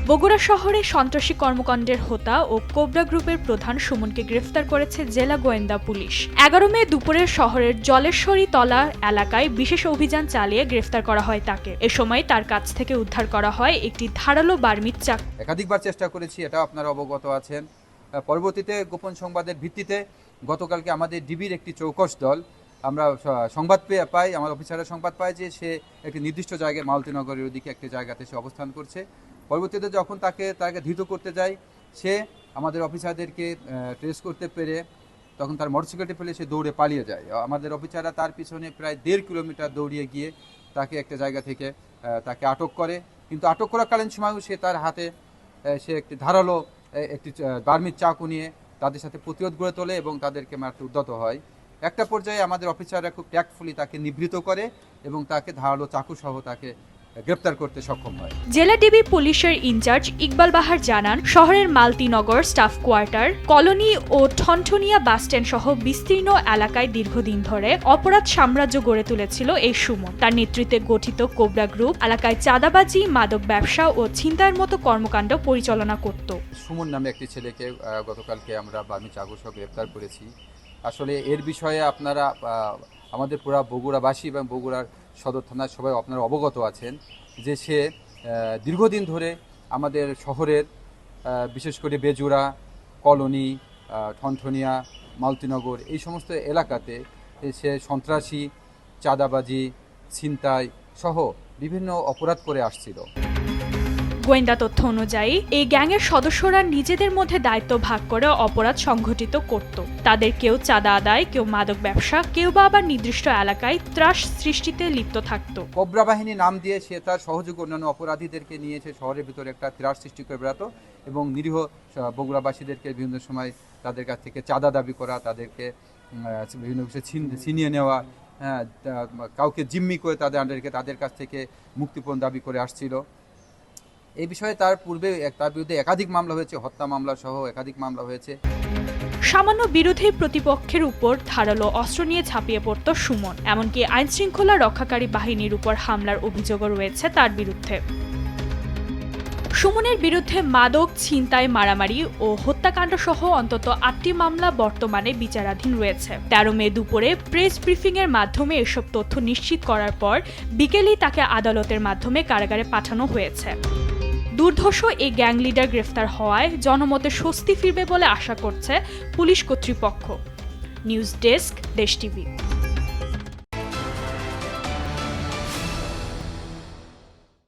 বগুড়া শহরে সন্ত্রাসী কর্মকাণ্ডের হোতা ও কোবরা গ্রুপের প্রধান সুমনকে গ্রেফতার করেছে জেলা গোয়েন্দা পুলিশ। 11 মে দুপুরে শহরের জলেশ্বরী তলা এলাকায় বিশেষ অভিযান চালিয়ে গ্রেফতার করা হয় তাকে। এ সময় তার কাছ থেকে উদ্ধার করা হয় একটি ধারালো বার্মির চাকু। একাধিকবার চেষ্টা করেছি, এটা আপনারা অবগত আছেন। পরবর্তীতে গোপন সংবাদের ভিত্তিতে গতকালকে আমাদের ডিবির একটি চৌকস দল আমরা সংবাদ পাই, আমার অফিসাররা সংবাদ পায় যে সে একটি নির্দিষ্ট জায়গায় মালতীনগরের ওদিকে একটি জায়গাতে সে অবস্থান করছে। পরবর্তীতে যখন তাকে ধৃত করতে যায়, সে আমাদের অফিসারদেরকে ট্রেস করতে পেরে তখন তার মোটরসাইকেলটি ফেলে সে দৌড়ে পালিয়ে যায়। আমাদের অফিসাররা তার পিছনে প্রায় 1.5 কিলোমিটার দৌড়িয়ে গিয়ে তাকে একটা জায়গা থেকে তাকে আটক করে। কিন্তু আটক করাকালীন সময়ও সে তার হাতে সে একটি ধারালো একটি বার্মির চাকু নিয়ে তাদের সাথে প্রতিরোধ গড়ে তোলে এবং তাদেরকে মারতে উদ্যত হয়। একটা পর্যায়ে আমাদের অফিসাররা খুব ট্যাক্টফুলি তাকে নিবৃত করে এবং তাকে ধারালো চাকু সহ তাকে গ্রেপ্তার করতে সক্ষম হয়। জেলা ডিবি পুলিশের ইনচার্জ ইকবাল বাহার জানান, শহরের মালতীনগর, স্টাফ কোয়ার্টার, কলোনি ও ঠনঠনিয়া বাসস্ট্যান্ড সহ বিস্তীর্ণ এলাকায় দীর্ঘদিন ধরে অপরাধ সাম্রাজ্য গড়ে তুলেছিল এই সুমন। তার নেতৃত্বে গঠিত কোবরা গ্রুপ এলাকায় চাঁদাবাজি, মাদক ব্যবসা ও ছিনতাইয়ের মতো কর্মকাণ্ড পরিচালনা করত। সুমন নামে একটি ছেলেকে গতকালকে আমরা বার্মি চাকু সহ গ্রেপ্তার করেছি। আসলে এর বিষয়ে আপনারা আমাদের পুরা বগুড়াবাসী এবং বগুড়ার সদর থানার সবাই আপনারা অবগত আছেন যে সে দীর্ঘদিন ধরে আমাদের শহরের বিশেষ করে বেজুড়া, কলোনি, ঠনঠনিয়া, মালতীনগর এই সমস্ত এলাকাতে সে সন্ত্রাসী, চাঁদাবাজি, ছিনতাই সহ বিভিন্ন অপরাধ করে আসছিল। গোয়েন্দা তথ্য অনুযায়ী এই গ্যাংয়ের সদস্যরা নিজেদের মধ্যে দায়িত্ব ভাগ করে অপরাধ সংঘটিত করত। তাদের কেউ চাঁদা আদায়, কেউ মাদক ব্যবসা, কেউ বা আবার নির্দিষ্ট এলাকায় ত্রাস সৃষ্টিতে লিপ্ত থাকত। কোবরা বাহিনী নাম দিয়ে সে তার সহযোগী অন্যান্য অপরাধীদেরকে নিয়ে সে শহরের ভিতরে একটা ত্রাস সৃষ্টি করে বেড়াতো এবং নিরীহ বগুড়াবাসীদেরকে বিভিন্ন সময় তাদের কাছ থেকে চাঁদা দাবি করা, তাদেরকে বিভিন্ন বিষয়ে ছিনিয়ে নেওয়া, কাউকে জিম্মি করে তাদের কাছ থেকে মুক্তিপণ দাবি করে আসছিল। এই বিষয়ে তার বিরুদ্ধে একাধিক মামলা হয়েছে, হত্যা মামলা সহ একাধিক মামলা হয়েছে। সামান্য বিরোধী প্রতিপক্ষের উপর ধারালো অস্ত্র নিয়ে ঝাঁপিয়ে পড়ত সুমন। এমনকি আইনশৃঙ্খলা রক্ষাকারী বাহিনীর উপর হামলার অভিযোগও রয়েছে তার বিরুদ্ধে। সুমনের বিরুদ্ধে মাদক, ছিনতাই, মারামারি ও হত্যাকাণ্ড সহ অন্তত 8টি মামলা বর্তমানে বিচারাধীন রয়েছে। 13 মে দুপুরে প্রেস ব্রিফিংয়ের মাধ্যমে এসব তথ্য নিশ্চিত করার পর বিকেলেই তাকে আদালতের মাধ্যমে কারাগারে পাঠানো হয়েছে। দুর্ধর্ষ এই গ্যাং লিডার গ্রেফতার হওয়ায় জনমতে স্বস্তি ফিরবে বলে আশা করছে পুলিশ কর্তৃপক্ষ। নিউজ ডেস্ক, দেশ টিভি।